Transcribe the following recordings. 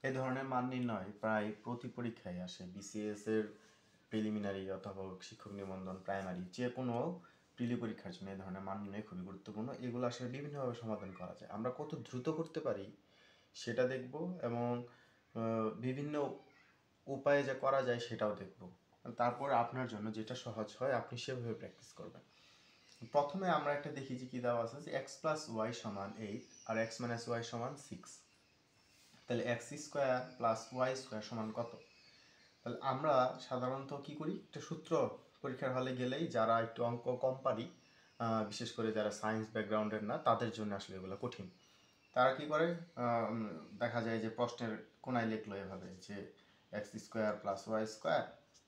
এই ধরনের মান নির্ণয় প্রায় প্রতি পরীক্ষায় আসে। বিসিএস এর প্রিলিমিনারি অথবা শিক্ষক নিবন্ধন প্রাইমারি যে কোনো প্রিলি পরীক্ষার জন্য এই ধরনের মান নির্ণয় খুবই গুরুত্বপূর্ণ। এগুলো আসলে বিভিন্নভাবে সমাধান করা যায়। আমরা কত দ্রুত করতে পারি সেটা দেখব এবং বিভিন্ন উপায়ে যা করা যায় সেটাও দেখব। তারপর আপনার জন্য যেটা সহজ হয় আপনি সেভাবে প্র্যাকটিস করবেন। প্রথমে আমরা একটা দেখি যে কি দেওয়া আছে যে এক্স প্লাস ওয়াই সমান 8 আর এক্স মাইনাস ওয়াই সমান 6। তাহলে X square plus Y square সমান কত? তাহলে আমরা সাধারণত কি করি, একটা সূত্র পরীক্ষার হলে গেলেই যারা একটু অঙ্ক কম পারি, বিশেষ করে যারা সায়েন্স ব্যাকগ্রাউন্ডের না তাদের জন্য আসলে এগুলো কঠিন। তারা কি করে, দেখা যায় যে প্রশ্নের কোনায় লিখলো এভাবে যে X square plus Y square,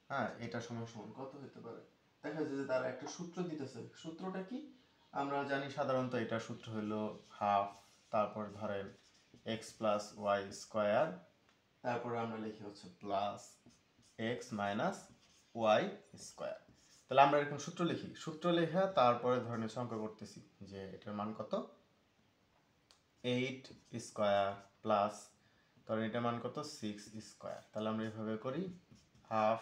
হ্যাঁ এটা সমান সমান কত হতে পারে। দেখা যায় যে তারা একটা সূত্র দিতেছে। সূত্রটা কি আমরা জানি, সাধারণত এটা সূত্র হলো হাফ, তারপর ধরেন এক্স প্লাস ওয়াই স্কোয়ার, তারপরে আমরা লিখি হচ্ছে plus X minus Y square. তাহলে আমরা এরকম সূত্র লিখি, সূত্র লেখা তারপরে ধরনের সংখ্যা করতেছি যে এটার মান কত 8 স্কোয়ার প্লাস ধরেন এটার মান কত 6 স্কোয়ার। তাহলে আমরা এভাবে করি হাফ,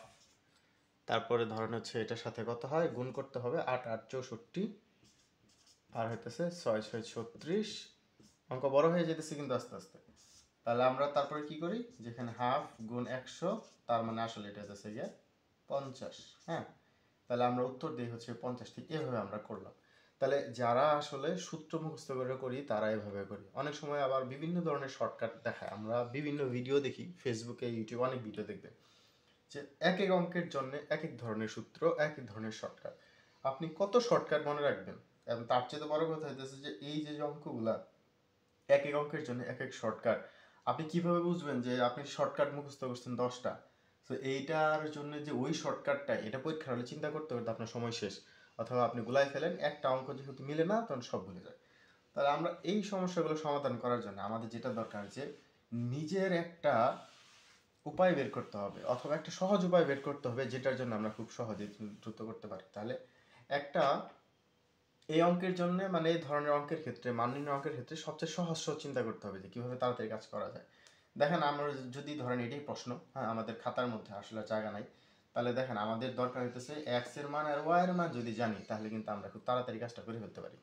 তারপরে ধরেন হচ্ছে এটার সাথে কত হয় গুণ করতে হবে 8 8 64 আর হইতেছে 6 6 36। অঙ্ক বড় হয়ে যেতেছে কিন্তু আস্তে আস্তে। তাহলে আমরা তারপরে কি করি, যেখানে হাফ গুণ 100 তার মানে আসলে এটা হচ্ছে গিয়ে 50। হ্যাঁ, তাহলে আমরা উত্তর দিই হচ্ছে 50। ঠিক এভাবে আমরা করলাম। তাহলে যারা আসলে সূত্র মুখস্থ করে করি তারা এভাবে করি। অনেক সময় আবার বিভিন্ন ধরনের শর্টকাট দেখায়, আমরা বিভিন্ন ভিডিও দেখি ফেসবুকে ইউটিউবে অনেক ভিডিও দেখবেন যে এক এক অঙ্কের জন্য এক এক ধরনের সূত্র, এক এক ধরনের শর্টকাট। আপনি কত শর্টকাট মনে রাখবেন? এবং তার চেয়ে বড় কথা হইতেছে যে এই যে অঙ্কগুলা এক এক অঙ্কের জন্য এক এক শর্টকাট, আপনি কিভাবে বুঝবেন যে আপনি শর্টকাট মুখস্থ করছেন 10টা, তো এইটার জন্য যে ওই শর্টকাটটা এটা পরীক্ষার হলে চিন্তা করতে করতে আপনার সময় শেষ, অথবা আপনি গুলাই ফেলেন, একটা অঙ্ক যেহেতু মিলে না তখন সব ভুলে যায়। তাহলে আমরা এই সমস্যাগুলো সমাধান করার জন্য আমাদের যেটা দরকার যে নিজের একটা উপায় বের করতে হবে, অথবা একটা সহজ উপায় বের করতে হবে যেটার জন্য আমরা খুব সহজে দ্রুত করতে পারি। তাহলে একটা এই অঙ্কের জন্য মানে এই ধরনের অঙ্কের ক্ষেত্রে মান নির্ণয় অঙ্কের ক্ষেত্রে সবচেয়ে সহজ চিন্তা করতে হবে যে কিভাবে তাড়াতাড়ি কাজ করা যায়। দেখেন আমরা যদি ধরেন এটাই প্রশ্ন, হ্যাঁ আমাদের খাতার মধ্যে আসলে জায়গা নাই, তাহলে দেখেন আমাদের দরকার হইতেছে এক্স এর মান আর ওয়াই এর মান যদি জানি তাহলে কিন্তু আমরা খুব তাড়াতাড়ি কাজটা করে ফেলতে পারি।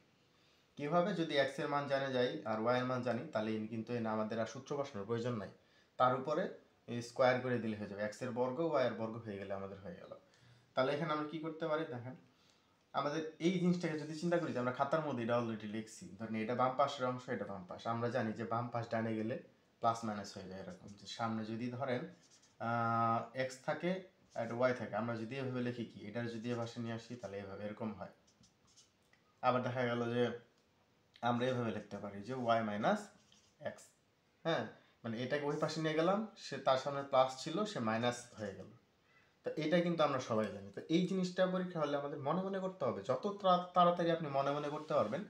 কিভাবে, যদি এক্স এর মান জানা যায় আর ওয়াই এর মান জানি তাহলে কিন্তু আমাদের আর সূত্র বসানোর প্রয়োজন নাই, তার উপরে স্কোয়ার করে দিলে হয়ে যাবে, এক্স এর বর্গ ওয়াই এর বর্গ হয়ে গেলে আমাদের হয়ে গেল। তাহলে এখানে আমরা কি করতে পারি, দেখেন আমাদের এই জিনিসটাকে যদি চিন্তা করি যে আমরা খাতার মধ্যে এটা অলরেডি লিখছি, ধরেন এটা বাম পাশের অংশ এটা বাম পাশ, আমরা জানি যে বাম পাশ ডানে গেলে প্লাস মাইনাস হয়ে যায়। এরকম যে সামনে যদি ধরেন এক্স থাকে আর ওয়াই থাকে, আমরা যদি এভাবে লিখি কি এটার যদি এ পাশে নিয়ে আসি তাহলে এভাবে এরকম হয়। আবার দেখা গেল যে আমরা এভাবে লিখতে পারি যে ওয়াই মাইনাস এক্স, হ্যাঁ মানে এটাকে ওই পাশে নিয়ে গেলাম, সে তার সামনে প্লাস ছিল সে মাইনাস হয়ে গেল। তো এটা কিন্তু আমরা সবাই জানি। তো এই জিনিসটা পরীক্ষা হলে আমাদের মনে মনে করতে হবে, যত তাড়াতাড়ি আপনি মনে মনে করতে পারবেন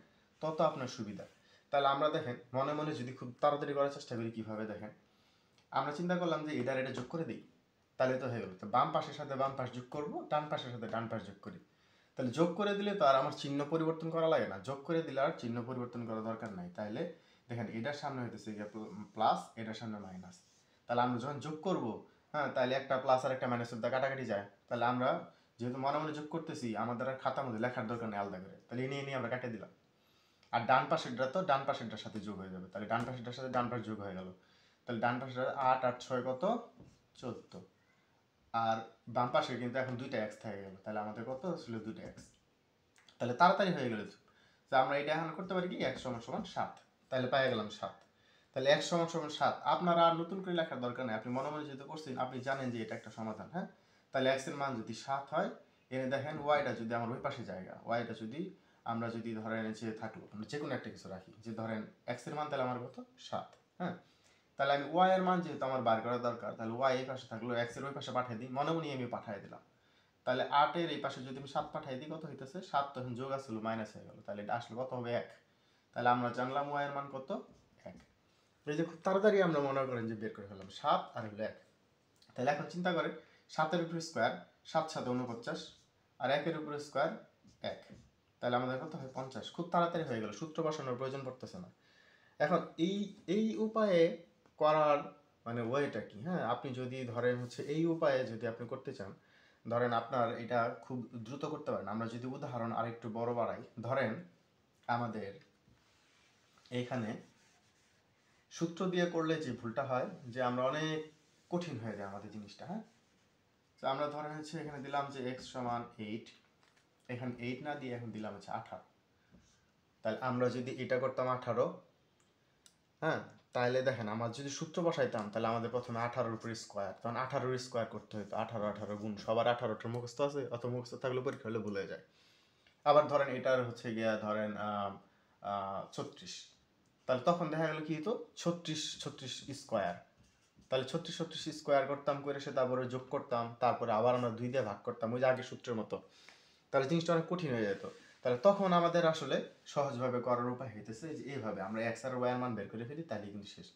তত আপনার সুবিধা। তাহলে আমরা দেখেন মনে মনে যদি খুব তাড়াতাড়ি করার চেষ্টা করি, কিভাবে দেখেন, আমরা চিন্তা করলাম যে এটার এটা যোগ করে দিই, তাহলে তো হয়ে গেল। তো বাম পাশের সাথে বাম পাশ যোগ করব, ডান পাশের সাথে ডান পাশ যোগ করি, তাহলে যোগ করে দিলে তো আর আমার চিহ্ন পরিবর্তন করা লাগে না, যোগ করে দিলে আর চিহ্ন পরিবর্তন করার দরকার নাই। তাহলে দেখেন এটার সামনে হইতেছে গিয়ে প্লাস, এটার সামনে মাইনাস, তাহলে আমরা যখন যোগ করব, হ্যাঁ তাহলে একটা প্লাস আর একটা মাইনাসের দা কাটাকাটি যায়, তাহলে আমরা যেহেতু মনে মনে যোগ করতেছি আমাদের আর খাতার মধ্যে লেখার দরকার নেই আলাদা করে, তাহলে এ নিয়ে আমরা কাটিয়ে দিলাম। আর ডান পাশেরটা তো ডান পাশেরটার সাথে যোগ হয়ে যাবে, তাহলে ডান পাশেরটার সাথে ডান পাশ যোগ হয়ে গেল, তাহলে ডান পাশের 8 8 6 কত 14, আর বাম পাশে কিন্তু এখন দুইটা এক্স থেকে গেল, তাহলে আমাদের কত ছিল দুইটা এক্স, তাহলে তাড়াতাড়ি হয়ে গেল। তো আমরা এটা এখন করতে পারি কি এক্স সমান সমান 7, তাহলে পেয়ে গেলাম 7। তাহলে এক্স সমান সমান 7, আপনারা আর নতুন করে লেখার দরকার নেই, আপনি মনে মনে যেহেতু করছেন আপনি জানেন যে এটা একটা সমাধান। হ্যাঁ, তাহলে এক্স এর মান যদি 7 হয়, এনে দেখেন ওয়াইটা যদি আমার ওই পাশে জায়গা, ওয়াইটা যদি আমরা যদি ধরেন যে থাকলো আমরা যে কোনো একটা কিছু রাখি, যে ধরেন এক্স এর মান তাহলে আমার কত 7। হ্যাঁ, তাহলে আমি ওয়াই এর মান যেহেতু আমার বার করা দরকার, তাহলে ওয়াই এই পাশে থাকলো, এক্স এর ওই পাশে পাঠিয়ে দিই, মনে মনে আমি পাঠিয়ে দিলাম। তাহলে 8-এর এই পাশে যদি আমি 7 পাঠাই দিই কত হইতেছে, 7 তখন যোগ আসলো মাইনাস হয়ে গেল, তাহলে এটা আসলে কত হবে 1। তাহলে আমরা জানলাম ওয়াই এর মান কত 1। এই যে খুব তাড়াতাড়ি আমরা মনে করেন যে বের করে ফেললাম 7 আর হলো 1। তাহলে এখন চিন্তা করেন 7-এর উপরে স্কোয়ার, 7 7 49, আর 1-এর উপরে স্কোয়ার 1, তাহলে আমাদের কত হয় 50। খুব তাড়াতাড়ি হয়ে গেল, সূত্র বসানোর প্রয়োজন পড়তেছে না। এখন এই এই উপায়ে করার মানে ওয়েটা কি, হ্যাঁ আপনি যদি ধরেন হচ্ছে এই উপায়ে যদি আপনি করতে চান, ধরেন আপনার এটা খুব দ্রুত করতে পারেন। আমরা যদি উদাহরণ আরেকটু বড় বাড়াই, ধরেন আমাদের এইখানে সূত্র দিয়ে করলে যে ভুলটা হয় যে আমরা অনেক কঠিন হয়ে যায় আমাদের জিনিসটা, হ্যাঁ। তো আমরা ধরেন হচ্ছে এখানে দিলাম যে x সমান 8, এখানে 8 না দিয়ে এখন দিলাম হচ্ছে 18। তাহলে আমরা যদি এটা করতাম 18, হ্যাঁ, তাহলে দেখেন আমার যদি সূত্র বসাইতাম তাহলে আমাদের প্রথমে 18-র উপর স্কোয়ার, তখন 18-র স্কোয়ার করতে হতো, 18 গুণ, সবার 18টার মুখস্থ আছে, অত মুখস্থ থাকলে পরীক্ষা হলে ভুলে যায়। আবার ধরেন এটার হচ্ছে গিয়া ধরেন 36, তাহলে তখন দেখা গেল কি হতো 36 স্কোয়ার, তাহলে 36 স্কোয়ার করতাম, করে সে তারপরে যোগ করতাম, তারপরে আবার আমরা 2 দিয়ে ভাগ করতাম ওই যে আগের সূত্রের মতো, তাহলে জিনিসটা অনেক কঠিন হয়ে যেত। তাহলে তখন আমাদের আসলে সহজভাবে করার উপায় হইতেছে যে এইভাবে আমরা x আর y এর মান বের করে ফেলি, তাহলে কিন্তু শেষ।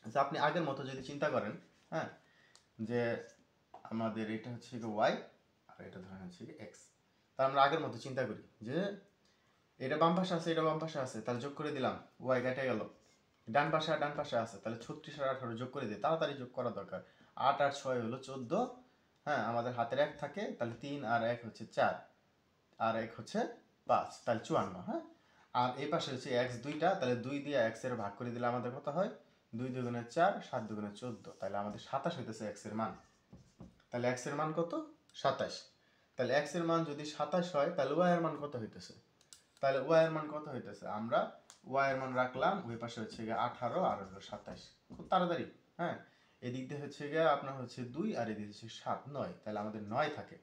আচ্ছা আপনি আগের মতো যদি চিন্তা করেন, হ্যাঁ, যে আমাদের এটা হচ্ছে কি y আর এটা ধরেন হচ্ছে কি x, তাহলে আমরা আগের মতো চিন্তা করি যে এটা বাম পাশে আছে, এটা বাম পাশে আছে, তাহলে যোগ করে দিলাম, y কেটে গেল, ডান পাশে আর ডান পাশে আছে, তাহলে 36 আর 18 যোগ করে দিই, তাড়াতাড়ি যোগ করা দরকার। 8 আর 6 হলো 14, হ্যাঁ আমাদের হাতের 1 থাকে, তাহলে 3 আর 1 হচ্ছে 4, আর 1 হচ্ছে 5, তাহলে 54, হ্যাঁ। আর এই পাশে হচ্ছে x দুইটা, তাহলে 2 দিয়ে x এর ভাগ করে দিলে আমাদের কত হয়, 2 দুগুণে 4, 7 দুগুণে 14, তাহলে আমাদের 27 হইতেছে x এর মান। তাহলে x এর মান কত, 27। তাহলে x এর মান যদি 27 হয় তাহলে y এর মান কত হইতেছে, তাহলে y এর মান কত হইতেছে, আমরা y এর মান রাখলাম ওই পাশে হচ্ছে গিয়ে 18 আর হলো 27, খুব তাড়াতাড়ি, হ্যাঁ। এদিক দিয়ে হচ্ছে গিয়ে আপনার হচ্ছে 2 আর এদিক হচ্ছে 7, 9, তাহলে আমাদের 9 থাকে।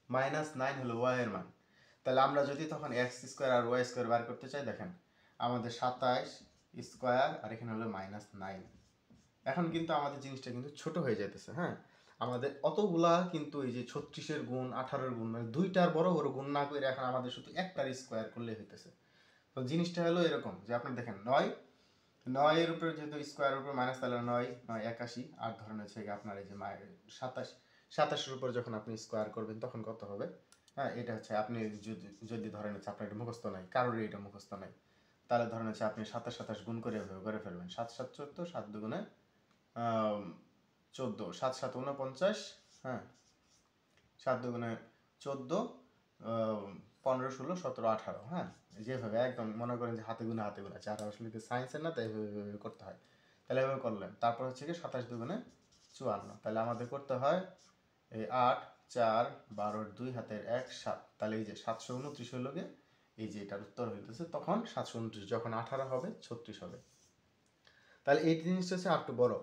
-9 হলো y এর মান। তাহলে আমরা যদি তখন x স্কোয়ার আর y স্কোয়ার বার করতে চাই, দেখেন আমাদের 27 স্কোয়ার আর এখানে হলো -9। এখন কিন্তু আমাদের জিনিসটা কিন্তু ছোট হয়ে যাইতেছে, হ্যাঁ। আমাদের অতগুলা কিন্তু এই যে 36-এর গুণ, 18-এর গুণ, মানে দুইটার বড় বড় গুণ না করে এখন আমাদের শুধু একটার স্কোয়ার করলে হইতেছে। তো জিনিসটা হলো এরকম যে আপনি দেখেন 9 এর উপরে যেহেতু স্কোয়ারের উপর মাইনাস, তাহলে 9 9 81, আর ধরেন হচ্ছে আপনার এই যে 27-এর উপর যখন আপনি স্কোয়ার করবেন তখন কত হবে, হ্যাঁ। এটা হচ্ছে আপনি যদি ধরেন হচ্ছে আপনার এটা মুখস্থ নাই, কারোর এটা মুখস্থ নাই, তাহলে ধরেন হচ্ছে আপনি 27 গুণ করে এভাবে করে ফেলবেন, 7 7 14, 7 দুগুণে 14, 7 7 49, হ্যাঁ, 7 দুগুণে 14, 15 16 17 18, হ্যাঁ। যেভাবে একদম মনে করেন যে হাতে গুনে যারা আসলে সায়েন্সের না তাই এভাবে করতে হয়, তাহলে এভাবে করলেন। তারপর হচ্ছে কি 27 দুগুণে 54, তাহলে আমাদের করতে হয় এই 8 4 12 2 হাতের 1 7, তাহলে এই যে 729 হলো গিয়ে এই যে এটার উত্তর হইতেছে, তখন 729 যখন 18 হবে 36 হবে। তাহলে এই জিনিসটা হচ্ছে একটু বড়।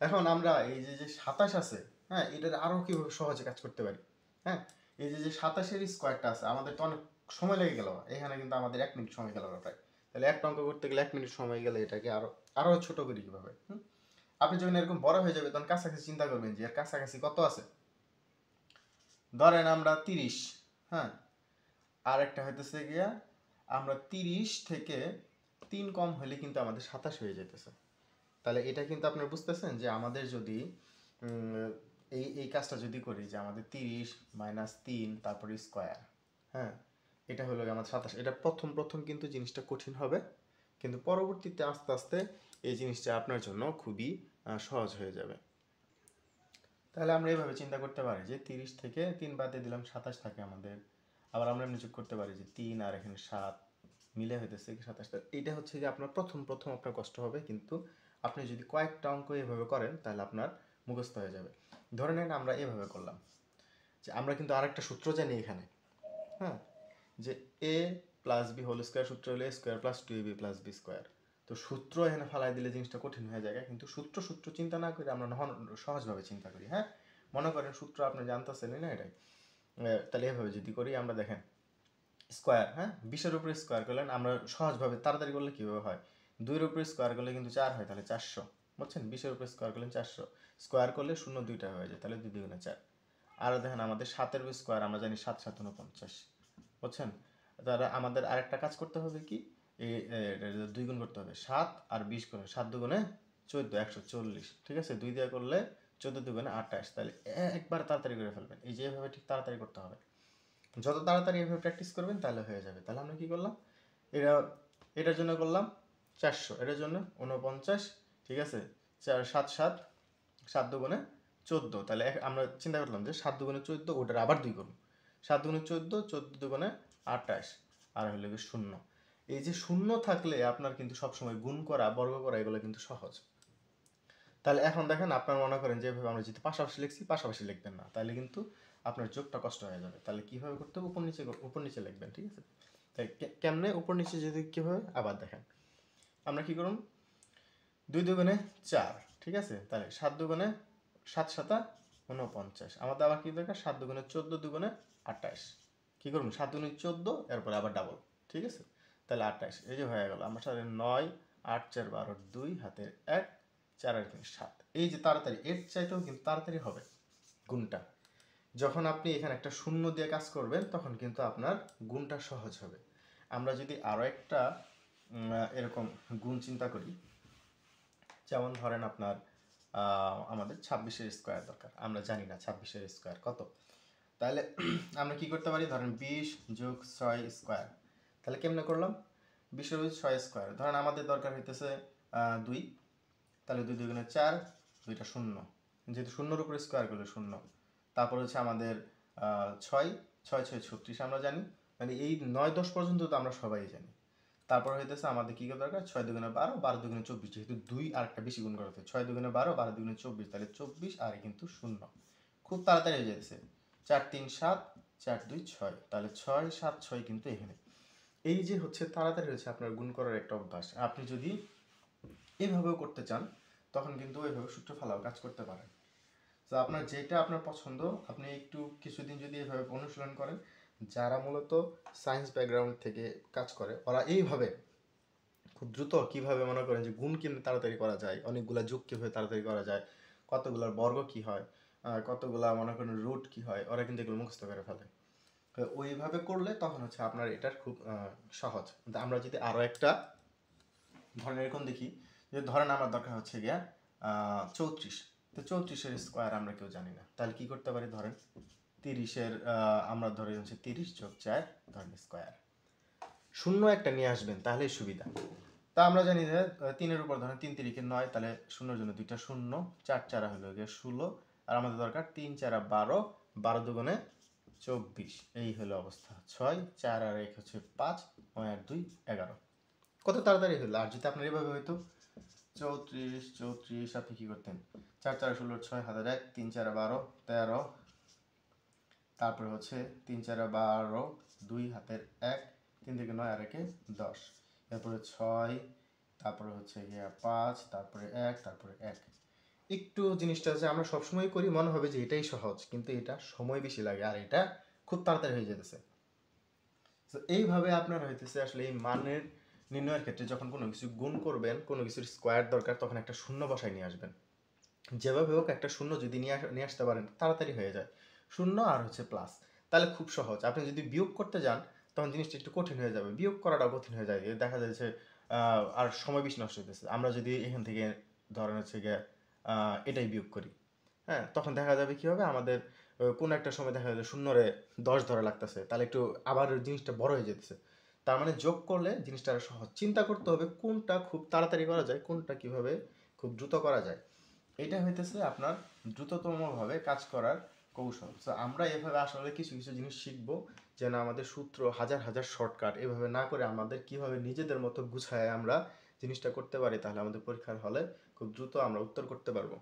এখন আমরা এই যে 27 আছে, হ্যাঁ, এটার আরো কিভাবে সহজে কাজ করতে পারি, হ্যাঁ। এই যে 27-এর স্কোয়ারটা আছে, আমাদের তো অনেক সময় লেগে গেল, এখানে কিন্তু আমাদের 1 মিনিট সময় গেল প্রায়। তাহলে একটা অঙ্ক করতে গেলে 1 মিনিট সময় গেলে এটাকে আরো আরো ছোট করি কিভাবে, আপনি যখন এরকম বড় হয়ে যাবে তখন কাছাকাছি চিন্তা করবেন যে এর কাছাকাছি কত আছে, ধরেন আমরা 30, হ্যাঁ, আর একটা হইতেছে গিয়া আমরা 30 থেকে 3 কম হলে কিন্তু আমাদের 27 হয়ে যেতেছে। তাহলে এটা কিন্তু আপনারা বুঝতেছেন যে আমাদের যদি এই কাজটা যদি করি যে আমাদের 30 -3 তারপরে স্কোয়ার, হ্যাঁ, এটা হলো আমার 27, এটা প্রথম কিন্তু জিনিসটা কঠিন হবে, কিন্তু পরবর্তীতে আস্তে আস্তে এই জিনিসটা আপনার জন্য খুবই সহজ হয়ে যাবে। তাহলে আমরা এইভাবে চিন্তা করতে পারি যে 30 থেকে 3 বাদে দিলাম 27 থাকে আমাদের। আবার আমরা এমনি যোগ করতে পারি যে 3 আর এখানে 7 মিলে হইতেছে 27। এইটা হচ্ছে যে আপনার প্রথম আপনার কষ্ট হবে, কিন্তু আপনি যদি কয়েকটা অঙ্ক এভাবে করেন তাহলে আপনার মুখস্থ হয়ে যাবে। ধরে নেন আমরা এভাবে করলাম যে আমরা কিন্তু আরেকটা সূত্র জানি এখানে, হ্যাঁ, যে a plus B whole square সূত্র হলো a square plus 2ab plus B square. তো সূত্র এখানে ফালাই দিলে জিনিসটা কঠিন হয়ে যায়, কিন্তু সূত্র চিন্তা না করে আমরা সহজভাবে চিন্তা করি, হ্যাঁ। মনে করেন সূত্র আপনি জানতেছেন না এটাই, তাহলে এভাবে যদি করি আমরা দেখেন স্কোয়ার, হ্যাঁ, 20-এর উপরে স্কোয়ার করলেন, আমরা সহজভাবে তাড়াতাড়ি করলে কীভাবে হয়, 2-এর উপরে স্কোয়ার করলে কিন্তু 4 হয়, তাহলে 400, বুঝছেন, 20-এর উপরে স্কোয়ার করলেন 400, স্কোয়ার করলে 0 2টা হয়ে যায়, তাহলে 2 2 4। আরও দেখেন আমাদের 7-এর উপরে স্কোয়ার আমরা জানি 7 7 49, বুঝছেন। তাহলে আমাদের আরেকটা কাজ করতে হবে কি, এই 2 গুণ করতে হবে, 7 আর 20 করে, 7 দুগুণে 14 140, ঠিক আছে, 2 দিয়ে করলে 14 দুগুণে 28, তাহলে একবার তাড়াতাড়ি করে ফেলবেন, এই যে এভাবে ঠিক তাড়াতাড়ি করতে হবে, যত তাড়াতাড়ি এভাবে প্র্যাকটিস করবেন তাহলে হয়ে যাবে। তাহলে আমরা কি করলাম, এটা এটার জন্য করলাম 400, এটার জন্য 49, ঠিক আছে, 7 7 7 দুগুণে 14, তাহলে আমরা চিন্তা করলাম যে 7 দুগুণে 14, ওটার আবার 2 করুন, 7 দুগুণে 14, 14 দুগুণে 28, আর হলো গিয়ে 0। এই যে 0 থাকলে আপনার কিন্তু সবসময় গুণ করা, বর্গ করা এগুলো কিন্তু সহজ। তাহলে এখন দেখেন, আপনার মনে করেন যে এভাবে আমরা যদি পাশাপাশি লিখছি, পাশাপাশি লিখবেন না, তাহলে কিন্তু আপনার যোগটা কষ্ট হয়ে যাবে। তাহলে কিভাবে করতে হবে, উপর নিচে লিখবেন, ঠিক আছে? তাই কেমনে উপর নিচে যদি কিভাবে, আবার দেখেন আমরা কি করুন, 2 দুগুণে 4, ঠিক আছে? তাহলে 7 দুগুণে 7 7 49, আমাদের আবার কি দরকার, 7 দুগুণে 14, দুগুণে 28, কি করুন 7 দুগুণে 14, এরপরে আবার ডাবল, ঠিক আছে? তাহলে 28, এই যে হয়ে গেল আমার সাথে 9 8 4 12 2 হাতে 1 4 আর 3 7। এই যে তাড়াতাড়ি, এর চাইতেও কিন্তু তাড়াতাড়ি হবে গুণটা। যখন আপনি এখানে একটা শূন্য দিয়ে কাজ করবেন, তখন কিন্তু আপনার গুণটা সহজ হবে। আমরা যদি আরো একটা এরকম গুণ চিন্তা করি, যেমন ধরেন আপনার আমাদের 26-এর স্কোয়ার দরকার, আমরা জানি না 26-এর স্কোয়ার কত। তাহলে আমরা কি করতে পারি, ধরেন 20 যোগ 6 স্কোয়ার। তাহলে কেমনে করলাম, 20 যোগ 6 স্কোয়ার, ধরেন আমাদের দরকার হইতেছে 2, তাহলে 2 দুগুণে 4, 2টা 0, যেহেতু 0-এর উপরে স্কোয়ার করলে 0। তারপর হচ্ছে আমাদের 6 6 6 36 আমরা জানি, মানে এই 9 10 পর্যন্ত তো আমরা সবাই জানি। তারপর হইতেছে আমাদের কি দরকার, 6 দুগুণে 12, 12 দুগুণে 24, যেহেতু 2 আর একটা বেশি গুণ করা হচ্ছে, 6 দুগুণে 12, 12 দুগুণে 24, তাহলে 24 আর কিন্তু 0। খুব তাড়াতাড়ি হয়ে যাচ্ছে, 4 3 7 4 2 6, তাহলে 6 7 6 কিন্তু এখানে। এই যে হচ্ছে তাড়াতাড়ি হচ্ছে আপনার গুণ করার একটা অভ্যাস। আপনি যদি এভাবেও করতে চান, তখন কিন্তু এইভাবে সূত্র ফেলাও কাজ করতে পারেন। তো আপনার যেটা আপনার পছন্দ, আপনি একটু কিছুদিন যদি এভাবে অনুশীলন করেন, যারা মূলত সায়েন্স ব্যাকগ্রাউন্ড থেকে কাজ করে, ওরা এইভাবে খুব দ্রুত কিভাবে মনে করেন যে গুণ কিভাবে তাড়াতাড়ি করা যায়, অনেকগুলা যোগ কিভাবে তাড়াতাড়ি করা যায়, কতগুলার বর্গ কি হয়, কতগুলা মনে করেন রুট কি হয়, ওরা কিন্তু এগুলো মুখস্থ করে ফেলে। তো ওইভাবে করলে তখন হচ্ছে আপনার এটার খুব সহজ। কিন্তু আমরা যদি আরো একটা ধরেন এরকম দেখি, যে ধরেন আমার দরকার হচ্ছে গিয়া 34, তো 34-এর স্কোয়ার আমরা কেউ জানি না, তাহলে কি করতে পারি, ধরেন 30-এর আমরা ধরে হচ্ছে 30 যোগ 4 ধরেন স্কোয়ার, শূন্য একটা নিয়ে আসবেন তাহলেই সুবিধা। তা আমরা জানি যে 3-এর উপর ধরেন 3 3 9, তাহলে শূন্যর জন্য 2টা শূন্য, 4 4 হলো গিয়ে 16, আর আমাদের দরকার 3 4 12, 12 দুগুণে 24, এই হলো অবস্থা। 6 4 আর 1 হচ্ছে 5, 9 আর 2 11, কত তাড়াতাড়ি হলো। আর যদি আপনার এভাবে হইতো 34 34, আপনি কি করতেন, 4 4 16, 6 হাতের 1, 3 4 12 13, তারপরে হচ্ছে 3 4 12, 2 হাতের 1, 3 থেকে 9 আর 1 10, এরপরে 6, তারপরে হচ্ছে গিয়ে 5, তারপরে 1, তারপরে 1। একটু জিনিসটা হচ্ছে আমরা সবসময় করি, মনে হবে যে এটাই সহজ, কিন্তু এটা সময় বেশি লাগে, আর এটা খুব তাড়াতাড়ি হয়ে যেতেছে। তো এইভাবে আপনার হইতেছে আসলে এই মানের নির্ণয়ের ক্ষেত্রে যখন কোনো কিছু গুণ করবেন, কোনো কিছুর স্কোয়ার দরকার, তখন একটা শূন্য বসায় নিয়ে আসবেন। যেভাবে হোক একটা শূন্য যদি নিয়ে আসতে পারেন, তাড়াতাড়ি হয়ে যায়। শূন্য আর হচ্ছে প্লাস, তাহলে খুব সহজ। আপনি যদি বিয়োগ করতে যান, তখন জিনিসটা একটু কঠিন হয়ে যাবে, বিয়োগ করাটাও কঠিন হয়ে যায়, দেখা যাচ্ছে আর সময় বেশি নষ্ট হইতেছে। আমরা যদি এখান থেকে ধরেন হচ্ছে গিয়ে এটাই বিয়োগ করি, হ্যাঁ, তখন দেখা যাবে কি হবে, আমাদের কোনো একটা সময় দেখা যাবে শূন্যরে 10 ধরা লাগতেছে, তাহলে একটু আবার জিনিসটা বড় হয়ে যেতেছে। তার মানে যোগ করলে জিনিসটা আরো সহজ। চিন্তা করতে হবে কোনটা খুব তাড়াতাড়ি করা যায়, কোনটা কিভাবে খুব দ্রুত করা যায়। এটা হইতেছে আপনার দ্রুততমভাবে কাজ করার কৌশল। তো আমরা এভাবে আসলে কিছু কিছু জিনিস শিখবো, যেন আমাদের সূত্র হাজার হাজার শর্টকাট এভাবে না করে আমাদের কিভাবে নিজেদের মতো গুছায় আমরা জিনিসটা করতে পারি, তাহলে আমাদের পরীক্ষার হলে খুব দ্রুত আমরা উত্তর করতে পারবো।